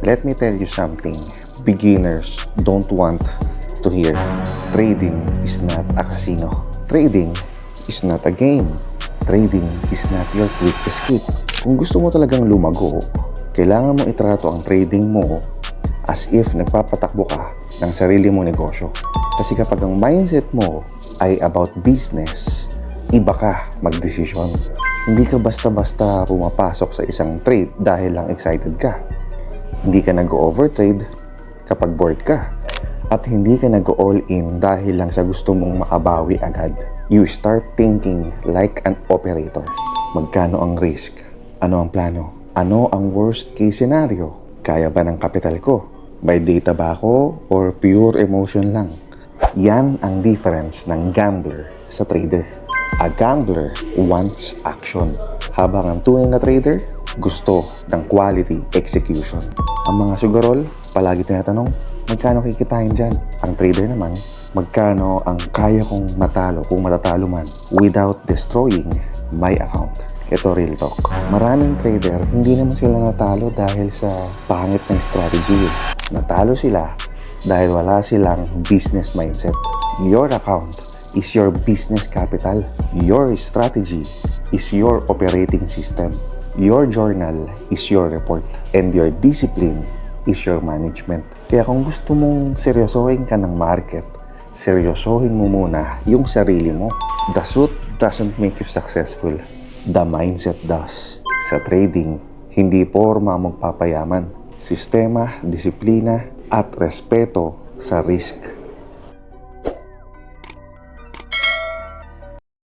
Let me tell you something. Beginners don't want to hear. Trading is not a casino. Trading is not a game. Trading is not your quick escape. Kung gusto mo talagang lumago, kailangan mo itrato ang trading mo as if nagpapatakbo ka ng sarili mong negosyo. Kasi kapag ang mindset mo ay about business, iba ka magdesisyon. Hindi ka basta-basta pumapasok sa isang trade dahil lang excited ka. Hindi ka nag-overtrade kapag bored ka. At hindi ka nag-all-in dahil lang sa gusto mong makabawi agad. You start thinking like an operator. Magkano ang risk? Ano ang plano? Ano ang worst case scenario? Kaya ba ng kapital ko? By data ba ako or pure emotion lang? Yan ang difference ng gambler sa trader. A gambler wants action, habang ang tunay na trader gusto ng quality execution. Ang mga sugarol, palagi tinatanong, magkano kikitain dyan? Ang trader naman, magkano ang kaya kong matalo kung matatalo man without destroying my account. Ito real talk. Maraming trader, hindi naman sila natalo dahil sa pangit ng strategy. Natalo sila dahil wala silang business mindset. Your account is your business capital. Your strategy is your operating system. Your journal is your report. And your discipline is your management. Kaya kung gusto mong seryosohin ka ng market, seryosohin mo muna yung sarili mo. The suit doesn't make you successful. The mindset does. Sa trading, hindi porma magpapayaman. Sistema, disiplina, at respeto sa risk.